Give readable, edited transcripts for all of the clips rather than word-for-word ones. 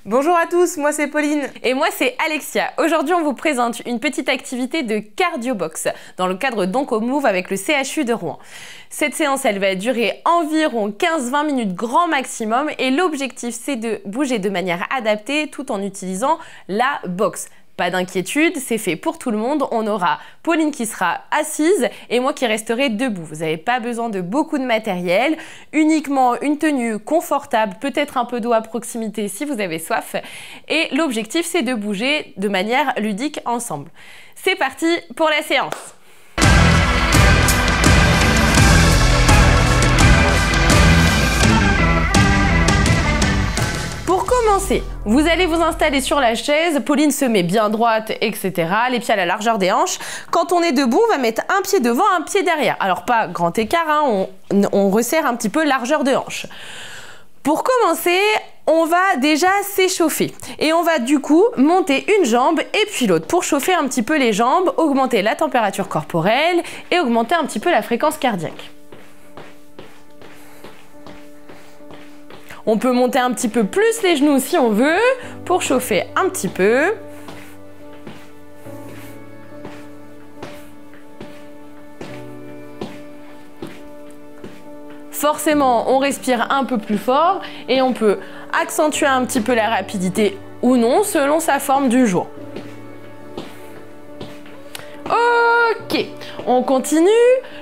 Bonjour à tous, moi c'est Pauline. Et moi c'est Alexia. Aujourd'hui on vous présente une petite activité de cardio box dans le cadre d'Oncomove avec le CHU de Rouen. Cette séance elle va durer environ 15-20 minutes grand maximum et l'objectif c'est de bouger de manière adaptée tout en utilisant la box. Pas d'inquiétude, c'est fait pour tout le monde. On aura Pauline qui sera assise et moi qui resterai debout. Vous n'avez pas besoin de beaucoup de matériel, uniquement une tenue confortable, peut-être un peu d'eau à proximité si vous avez soif. Et l'objectif, c'est de bouger de manière ludique ensemble. C'est parti pour la séance. Pour commencer, vous allez vous installer sur la chaise, Pauline se met bien droite, etc. Les pieds à la largeur des hanches. Quand on est debout, on va mettre un pied devant, un pied derrière. Alors pas grand écart, hein, on resserre un petit peu largeur de hanche. Pour commencer, on va déjà s'échauffer. Et on va du coup monter une jambe et puis l'autre pour chauffer un petit peu les jambes, augmenter la température corporelle et augmenter un petit peu la fréquence cardiaque. On peut monter un petit peu plus les genoux si on veut, pour chauffer un petit peu. Forcément, on respire un peu plus fort et on peut accentuer un petit peu la rapidité ou non, selon sa forme du jour. Ok, on continue.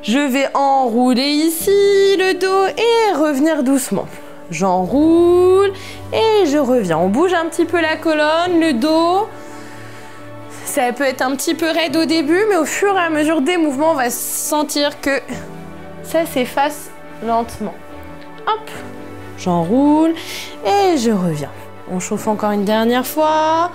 Je vais enrouler ici le dos et revenir doucement. J'enroule et je reviens. On bouge un petit peu la colonne, le dos. Ça peut être un petit peu raide au début, mais au fur et à mesure des mouvements, on va sentir que ça s'efface lentement. Hop, j'enroule et je reviens. On chauffe encore une dernière fois.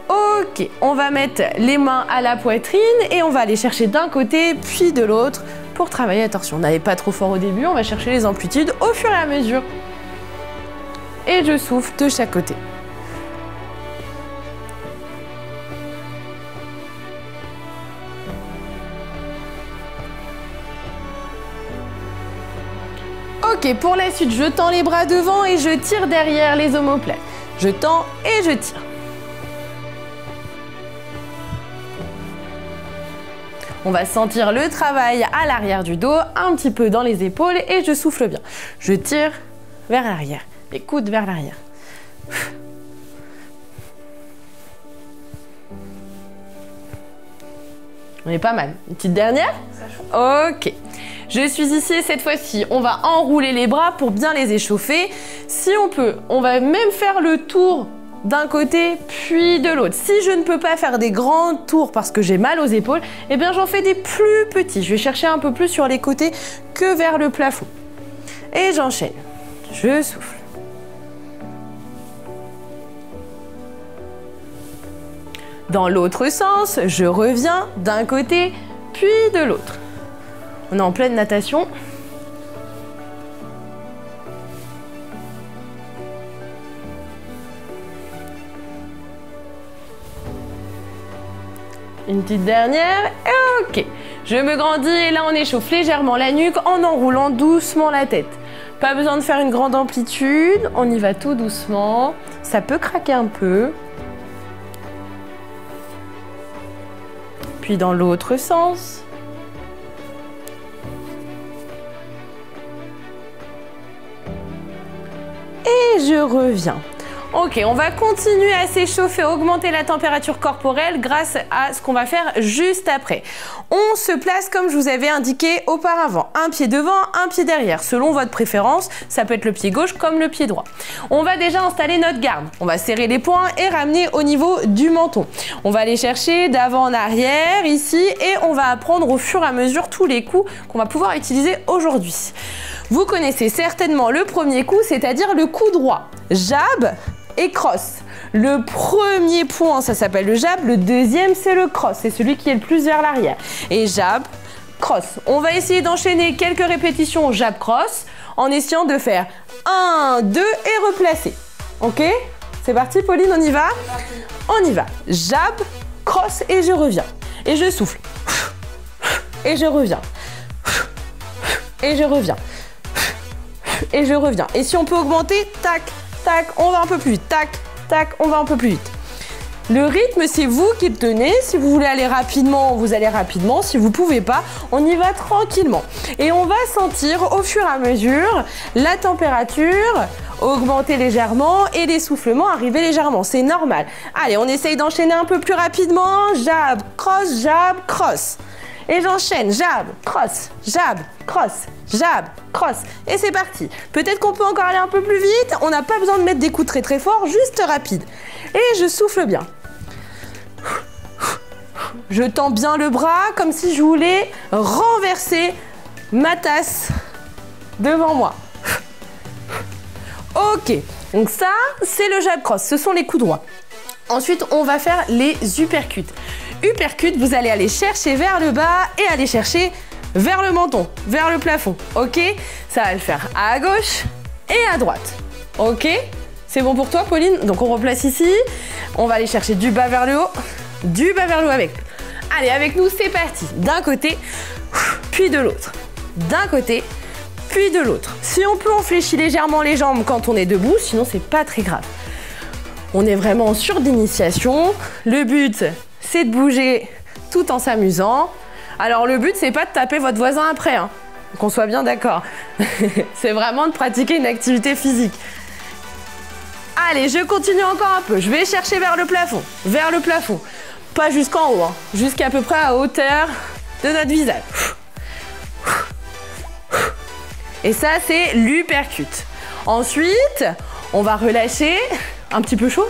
Ok, on va mettre les mains à la poitrine et on va aller chercher d'un côté puis de l'autre pour travailler la torsion. On n'avait pas trop fort au début, on va chercher les amplitudes au fur et à mesure. Et je souffle de chaque côté. Ok, pour la suite, je tends les bras devant et je tire derrière les omoplates. Je tends et je tire. On va sentir le travail à l'arrière du dos, un petit peu dans les épaules et je souffle bien. Je tire vers l'arrière. Les coudes vers l'arrière. On est pas mal. Une petite dernière? Ok. Je suis ici et cette fois-ci, on va enrouler les bras pour bien les échauffer. Si on peut, on va même faire le tour d'un côté puis de l'autre. Si je ne peux pas faire des grands tours parce que j'ai mal aux épaules, eh bien j'en fais des plus petits. Je vais chercher un peu plus sur les côtés que vers le plafond. Et j'enchaîne. Je souffle. Dans l'autre sens, je reviens d'un côté puis de l'autre. On est en pleine natation. Une petite dernière. Ok. Je me grandis et là on échauffe légèrement la nuque en enroulant doucement la tête. Pas besoin de faire une grande amplitude. On y va tout doucement. Ça peut craquer un peu. Puis dans l'autre sens. Et je reviens. Ok, on va continuer à s'échauffer, augmenter la température corporelle grâce à ce qu'on va faire juste après. On se place comme je vous avais indiqué auparavant. Un pied devant, un pied derrière. Selon votre préférence, ça peut être le pied gauche comme le pied droit. On va déjà installer notre garde. On va serrer les poings et ramener au niveau du menton. On va aller chercher d'avant en arrière ici et on va apprendre au fur et à mesure tous les coups qu'on va pouvoir utiliser aujourd'hui. Vous connaissez certainement le premier coup, c'est-à-dire le coup droit. Jab et cross. Le premier point, ça s'appelle le jab. Le deuxième, c'est le cross. C'est celui qui est le plus vers l'arrière. Et jab, cross. On va essayer d'enchaîner quelques répétitions jab, cross en essayant de faire 1, 2 et replacer. Ok? C'est parti, Pauline, on y va? On y va. Jab, cross et je reviens. Et je souffle. Et je reviens. Et je reviens. Et je reviens. Et si on peut augmenter, tac, tac, on va un peu plus vite, tac, tac, on va un peu plus vite. Le rythme, c'est vous qui le tenez. Si vous voulez aller rapidement, vous allez rapidement. Si vous ne pouvez pas, on y va tranquillement. Et on va sentir au fur et à mesure la température augmenter légèrement et l'essoufflement arriver légèrement. C'est normal. Allez, on essaye d'enchaîner un peu plus rapidement. Jab, cross. Et j'enchaîne. Jab, cross, jab, cross. Et c'est parti. Peut-être qu'on peut encore aller un peu plus vite. On n'a pas besoin de mettre des coups très forts, juste rapide. Et je souffle bien. Je tends bien le bras comme si je voulais renverser ma tasse devant moi. Ok, donc ça, c'est le jab cross, ce sont les coups droits. Ensuite, on va faire les uppercuts. Uppercut, vous allez aller chercher vers le bas et aller chercher vers le menton, vers le plafond. Ok, ça va le faire à gauche et à droite. Ok, c'est bon pour toi, Pauline? Donc on replace ici. On va aller chercher du bas vers le haut, du bas vers le haut avec. Allez, avec nous, c'est parti. D'un côté, puis de l'autre. D'un côté, puis de l'autre. Si on peut, on fléchit légèrement les jambes quand on est debout, sinon c'est pas très grave. On est vraiment en d'initiation. Le but, c'est de bouger tout en s'amusant. Alors le but, c'est pas de taper votre voisin après, hein. Qu'on soit bien d'accord. C'est vraiment de pratiquer une activité physique. Allez, je continue encore un peu. Je vais chercher vers le plafond. Pas jusqu'en haut, hein. Jusqu'à peu près à hauteur de notre visage. Et ça, c'est l'uppercut. Ensuite, on va relâcher. Un petit peu chaud.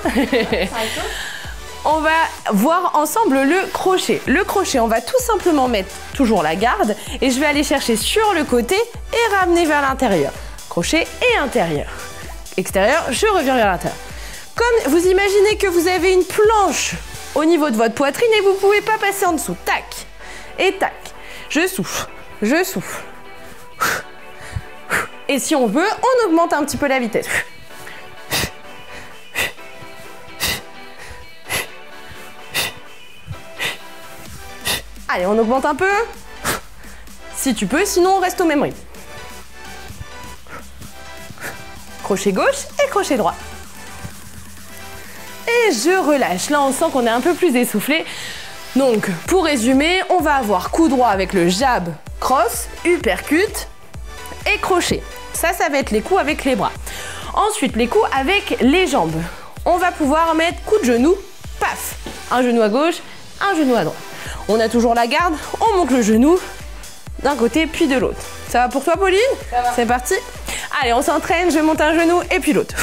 On va voir ensemble le crochet. Le crochet, on va tout simplement mettre toujours la garde et je vais aller chercher sur le côté et ramener vers l'intérieur. Crochet et intérieur. Extérieur, je reviens vers l'intérieur. Comme vous imaginez que vous avez une planche au niveau de votre poitrine et vous ne pouvez pas passer en dessous. Tac et tac. Je souffle. Et si on veut, on augmente un petit peu la vitesse. Allez, on augmente un peu. Si tu peux, sinon on reste au même rythme. Crochet gauche et crochet droit. Et je relâche. Là, on sent qu'on est un peu plus essoufflé. Donc, pour résumer, on va avoir coup droit avec le jab, cross, uppercut et crochet. Ça va être les coups avec les bras. Ensuite, les coups avec les jambes. On va pouvoir mettre coup de genou, paf. Un genou à gauche, un genou à droite. On a toujours la garde, on monte le genou d'un côté puis de l'autre. Ça va pour toi, Pauline? Ça va. C'est parti. Allez, on s'entraîne, je monte un genou et puis l'autre.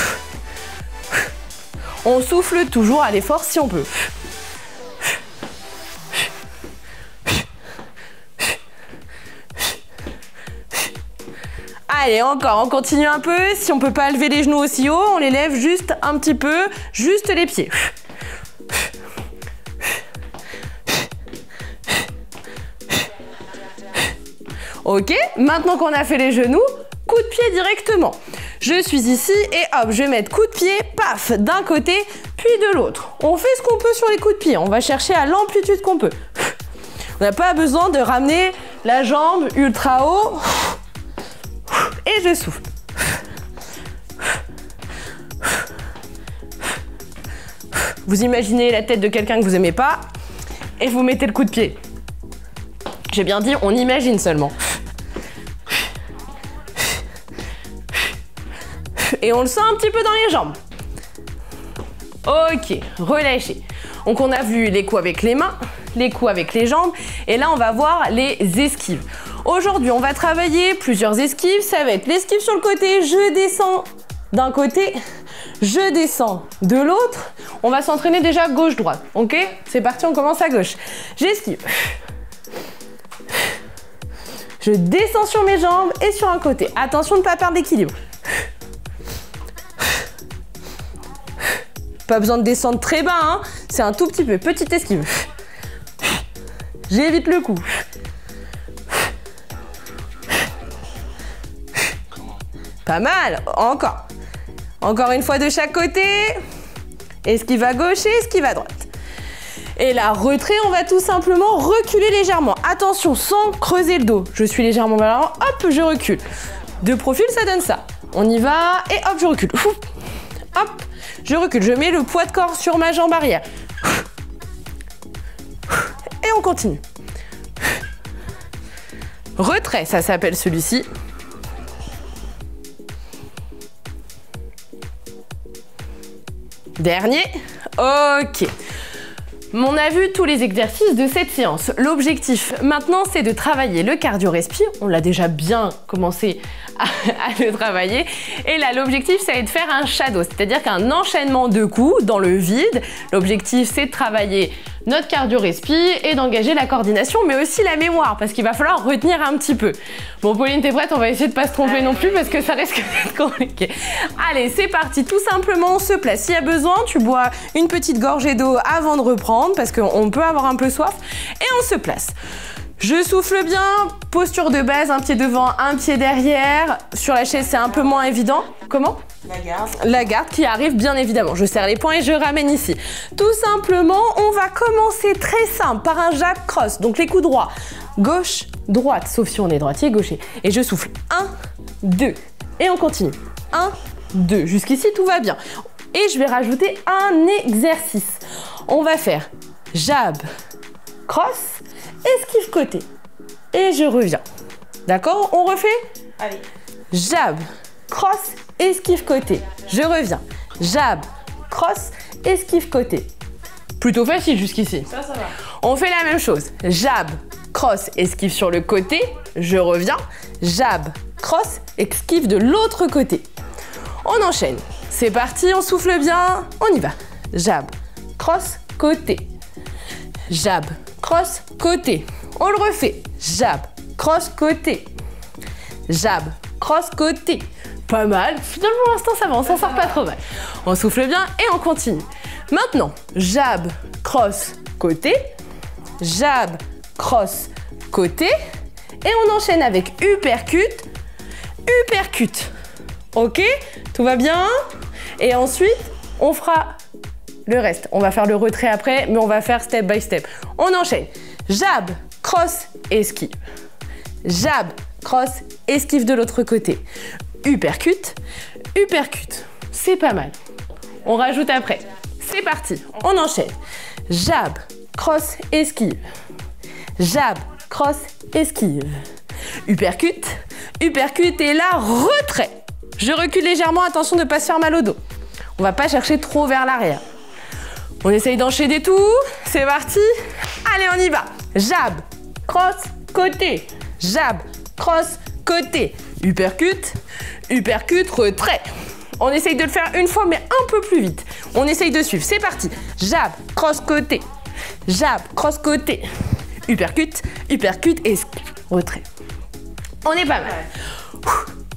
On souffle toujours à l'effort si on peut. Allez, encore, on continue un peu. Si on peut pas lever les genoux aussi haut, on les lève juste un petit peu, juste les pieds. Ok, maintenant qu'on a fait les genoux, coup de pied directement. Je suis ici et hop, je vais mettre coup de pied, paf, d'un côté, puis de l'autre. On fait ce qu'on peut sur les coups de pied, on va chercher à l'amplitude qu'on peut. On n'a pas besoin de ramener la jambe ultra haut. Et je souffle. Vous imaginez la tête de quelqu'un que vous aimez pas et vous mettez le coup de pied. J'ai bien dit, on imagine seulement. Et on le sent un petit peu dans les jambes. Ok, relâchez. Donc on a vu les coups avec les mains, les coups avec les jambes, et là on va voir les esquives. Aujourd'hui, on va travailler plusieurs esquives. Ça va être l'esquive sur le côté, je descends d'un côté, je descends de l'autre. On va s'entraîner déjà gauche-droite, ok? C'est parti, on commence à gauche. J'esquive. Je descends sur mes jambes et sur un côté. Attention de ne pas perdre l'équilibre. Pas besoin de descendre très bas, hein. C'est un tout petit peu, petite esquive. J'évite le coup. Pas mal, encore. Encore une fois de chaque côté. Esquive à gauche et esquive à droite. Et là, retrait, on va tout simplement reculer légèrement. Attention, sans creuser le dos. Je suis légèrement vers l'avant, hop, je recule. De profil, ça donne ça. On y va et hop, je recule. Hop, je recule. Je mets le poids de corps sur ma jambe arrière. Et on continue. Retrait, ça s'appelle celui-ci. Dernier. Ok. On a vu tous les exercices de cette séance. L'objectif maintenant, c'est de travailler le cardio-respi. On l'a déjà bien commencé à le travailler. Et là, l'objectif, c'est de faire un shadow, c'est-à-dire qu'un enchaînement de coups dans le vide. L'objectif, c'est de travailler notre cardio-respi et d'engager la coordination, mais aussi la mémoire, parce qu'il va falloir retenir un petit peu. Bon, Pauline, t'es prête? On va essayer de pas se tromper non plus, parce que ça risque d'être compliqué. Allez, c'est parti. Tout simplement, on se place. S'il y a besoin, tu bois une petite gorgée d'eau avant de reprendre, parce qu'on peut avoir un peu soif, et on se place. Je souffle bien, posture de base, un pied devant, un pied derrière. Sur la chaise, c'est un peu moins évident. Comment? La garde. La garde qui arrive, bien évidemment. Je serre les poings et je ramène ici. Tout simplement, on va commencer très simple par un jab cross. Donc les coups droits, gauche, droite, sauf si on est droitier, gaucher. Et je souffle 1, 2. Et on continue. 1, 2. Jusqu'ici, tout va bien. Et je vais rajouter un exercice. On va faire jab, cross, esquive côté. Et je reviens. D'accord? On refait? Allez. Jab, cross, esquive côté. Je reviens. Jab, cross, esquive côté. Plutôt facile jusqu'ici. Ça va. On fait la même chose. Jab, cross, esquive sur le côté. Je reviens. Jab, cross, esquive de l'autre côté. On enchaîne. C'est parti, on souffle bien. On y va. Jab, cross, côté. Jab, cross, côté. On le refait. Jab, cross, côté. Jab, cross, côté. Pas mal. Finalement, pour l'instant, ça va. On s'en sort pas trop mal. On souffle bien et on continue. Maintenant, jab, cross, côté. Jab, cross, côté. Et on enchaîne avec uppercut, uppercut. Ok? Tout va bien? Et ensuite, on fera le reste. On va faire le retrait après, mais on va faire step by step. On enchaîne. Jab, cross, esquive. Jab, cross, esquive de l'autre côté. Uppercut, uppercut. C'est pas mal. On rajoute après. C'est parti. On enchaîne. Jab, cross, esquive. Jab, cross, esquive. Uppercut, uppercut et là, retrait. Je recule légèrement, attention de ne pas se faire mal au dos. On va pas chercher trop vers l'arrière. On essaye d'enchaîner tout. C'est parti. Allez, on y va. Jab, cross, côté. Jab, cross, côté. Uppercut, uppercut, retrait. On essaye de le faire une fois, mais un peu plus vite. On essaye de suivre. C'est parti. Jab, cross, côté. Jab, cross, côté. Uppercut, uppercut et retrait. On est pas mal.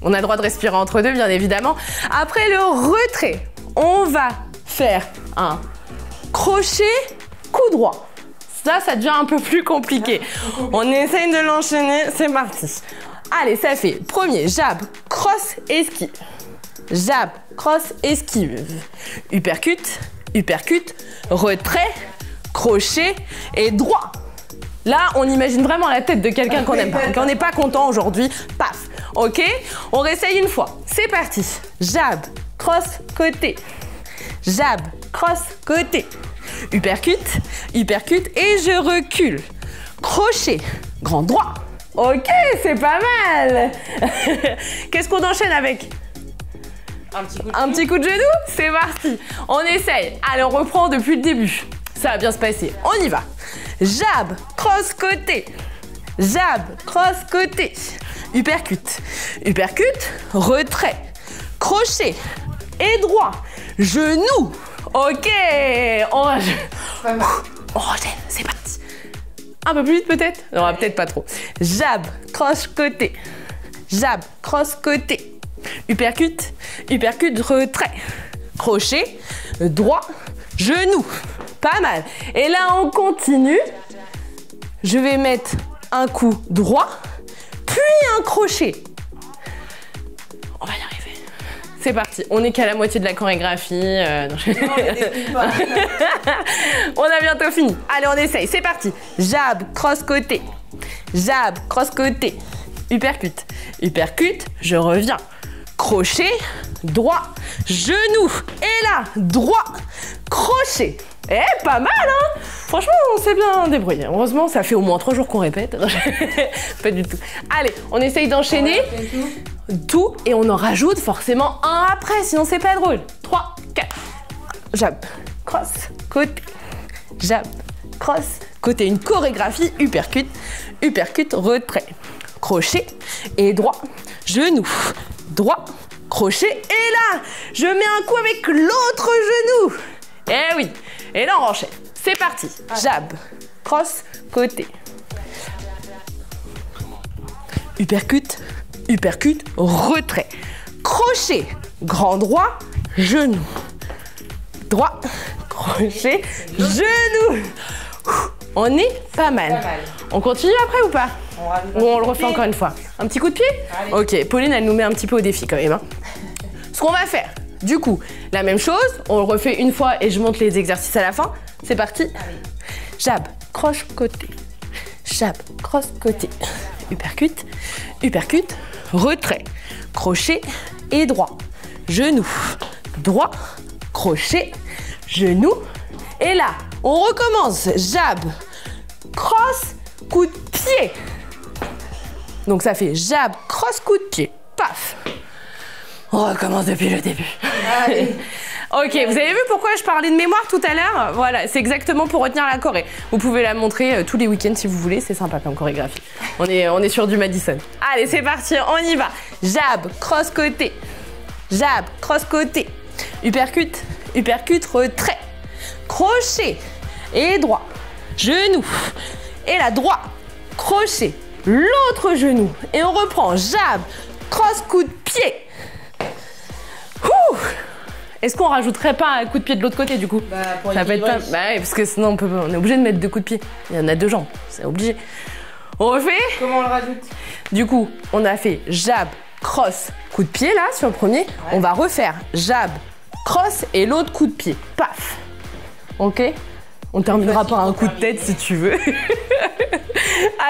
On a le droit de respirer entre deux, bien évidemment. Après le retrait, on va faire un crochet, coup droit. Ça devient un peu plus compliqué. On essaye de l'enchaîner, c'est parti. Allez, ça fait premier jab, cross, esquive. Jab, cross, esquive. Uppercut, uppercut, retrait, crochet et droit. Là, on imagine vraiment la tête de quelqu'un qu'on n'aime pas, qu'on n'est pas content aujourd'hui. Paf. Ok? On réessaye une fois. C'est parti. Jab, cross, côté. Jab, cross, côté. Uppercut, uppercut et je recule. Crochet, grand droit. Ok, c'est pas mal. Qu'est-ce qu'on enchaîne avec? Un petit coup de genou. C'est parti. On essaye. Allez, on reprend depuis le début. Ça va bien se passer. On y va. Jab, cross, côté. Jab, cross, côté. Uppercut, uppercut, retrait. Crochet et droit. Genou. Ok, on enchaîne, c'est parti. Un peu plus vite peut-être? Non, peut-être pas trop. Jab, cross, côté. Jab, cross, côté. Uppercut, uppercut, retrait. Crochet, droit, genou. Pas mal. Et là, on continue. Je vais mettre un coup droit, puis un crochet. On va y arriver. C'est parti. On n'est qu'à la moitié de la chorégraphie. Non, on a bientôt fini. Allez, on essaye. C'est parti. Jab, cross, côté. Jab, cross, côté. Uppercut. Uppercut. Je reviens. Crochet. droit, genou. Et là, droit, crochet. Eh, pas mal, hein? Franchement, on s'est bien débrouillé. Heureusement, ça fait au moins 3 jours qu'on répète. Pas du tout. Allez, on essaye d'enchaîner tout et on en rajoute forcément un après, sinon c'est pas drôle. 3, 4. Jab, cross, côté. Jab, cross, côté. Une chorégraphie uppercut, uppercut, retrait. Crochet et droit, genou, droit, crochet. Et là, je mets un coup avec l'autre genou. Eh oui. Et là, on enchaîne. C'est parti. Jab, cross, côté. Uppercut, uppercut, retrait. Crochet, grand droit, genou. Droit, crochet, genou. On est pas mal. On continue après ou pas? Ou on le refait encore une fois? Un petit coup de pied? Allez. Ok, Pauline, elle nous met un petit peu au défi quand même. Hein. Ce qu'on va faire, du coup, la même chose, on le refait une fois et je montre les exercices à la fin. C'est parti. Allez. Jab, croche, côté. Jab, cross, côté. Uppercut, uppercut, retrait. Crochet et droit. Genou, droit, crochet, genou. Et là, on recommence. Jab, cross, coup de pied. Donc ça fait jab, cross, coup de pied. Paf. On recommence depuis le début. Allez. Ok, vous avez vu pourquoi je parlais de mémoire tout à l'heure? Voilà, c'est exactement pour retenir la choré. Vous pouvez la montrer tous les week-ends si vous voulez, c'est sympa comme chorégraphie. On est sur du Madison. Allez, c'est parti, on y va. Jab, cross côté. Jab, cross côté. Uppercut, uppercut, retrait. Crochet et droit. Genou. Et là, droit. Crochet. L'autre genou. Et on reprend. Jab, cross, coup de pied. Ouh. Est-ce qu'on rajouterait pas un coup de pied de l'autre côté du coup? Pour ça peut être pas... Bah ouais, parce que sinon on est obligé de mettre 2 coups de pied. Il y en a 2 jambes, c'est obligé. On refait? Comment on le rajoute? Du coup, on a fait jab, cross, coup de pied là sur le premier. Ouais. On va refaire jab, cross et l'autre coup de pied. Paf. Ok? On terminera par un coup de tête si tu veux.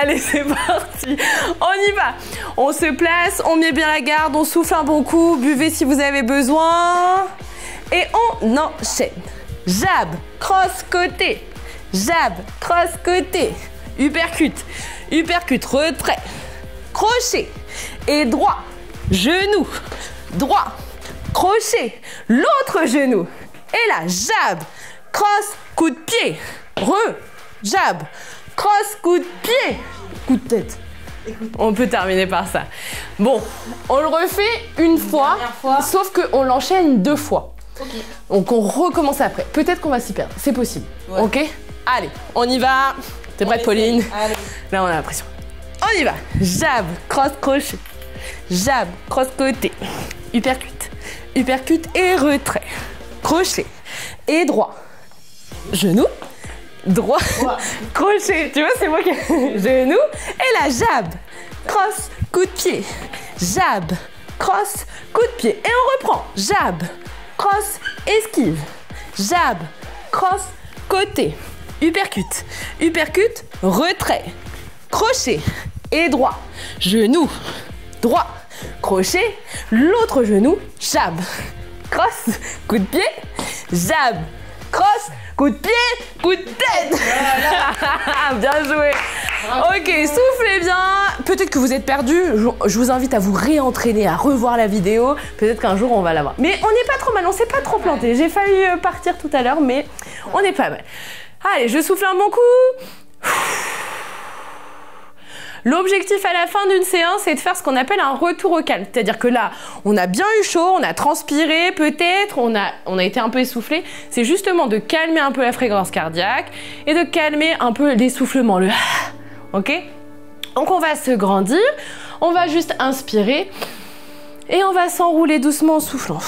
Allez, c'est parti. On y va. On se place, on met bien la garde, on souffle un bon coup. Buvez si vous avez besoin. Et on enchaîne. Jab, cross, côté. Jab, cross, côté. Uppercut, uppercut, retrait. Crochet et droit. Genou, droit. Crochet, l'autre genou. Et là, jab, cross, coup de pied. Jab, cross, coup de pied. Coup de tête. On peut terminer par ça. Bon, on le refait une fois, sauf qu'on l'enchaîne 2 fois. Okay. Donc on recommence après. Peut-être qu'on va s'y perdre, c'est possible. Ouais. Ok? Allez, on y va. T'es prête, Pauline? Allez. Là, on a l'impression. On y va. Jab, cross, crochet. Jab, cross, côté. Uppercut. Uppercut et retrait. Crochet et droit. Genou. Droit, crochet, tu vois, c'est moi qui... Genou, et là, jab, cross, coup de pied, jab, cross, coup de pied. Et on reprend, jab, cross, esquive, jab, cross, côté, uppercut, uppercut, retrait, crochet, et droit, genou, droit, crochet, l'autre genou, jab, cross, coup de pied, jab, cross, coup de pied, coup de tête. Voilà. Bien joué. Bravo. Ok, soufflez bien. Peut-être que vous êtes perdu. Je vous invite à vous réentraîner, à revoir la vidéo. Peut-être qu'un jour, on va la voir. Mais on n'est pas trop mal, on s'est pas trop planté. J'ai failli partir tout à l'heure, mais on est pas mal. Allez, je souffle un bon coup. L'objectif à la fin d'une séance, c'est de faire ce qu'on appelle un retour au calme. C'est-à-dire que là, on a bien eu chaud, on a transpiré peut-être, on a été un peu essoufflé. C'est justement de calmer un peu la fréquence cardiaque et de calmer un peu l'essoufflement, le ok? Donc on va se grandir, on va juste inspirer et on va s'enrouler doucement en soufflant.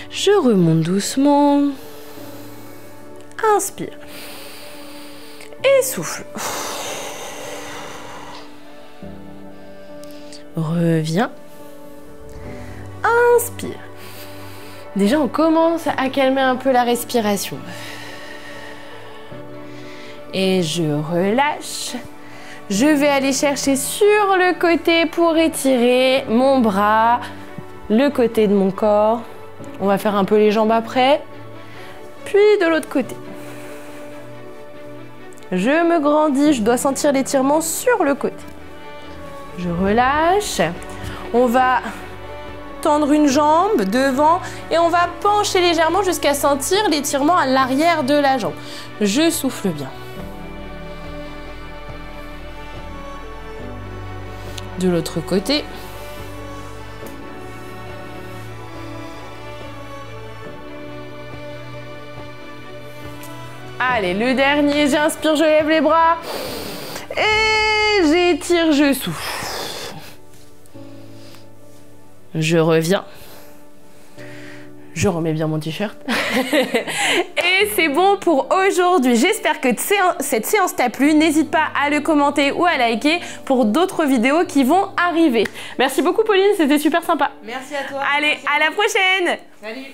Je remonte doucement. Inspire. Et souffle. Reviens. Inspire. Déjà, on commence à calmer un peu la respiration. Et je relâche. Je vais aller chercher sur le côté pour étirer mon bras, le côté de mon corps. On va faire un peu les jambes après. Puis de l'autre côté. Je me grandis, je dois sentir l'étirement sur le côté. Je relâche. On va tendre une jambe devant et on va pencher légèrement jusqu'à sentir l'étirement à l'arrière de la jambe. Je souffle bien. De l'autre côté. Allez, le dernier, j'inspire, je lève les bras. Et j'étire, je souffle. Je reviens. Je remets bien mon t-shirt. Et c'est bon pour aujourd'hui. J'espère que cette séance t'a plu. N'hésite pas à le commenter ou à liker pour d'autres vidéos qui vont arriver. Merci beaucoup Pauline, c'était super sympa. Merci à toi. Allez, à la prochaine. Salut.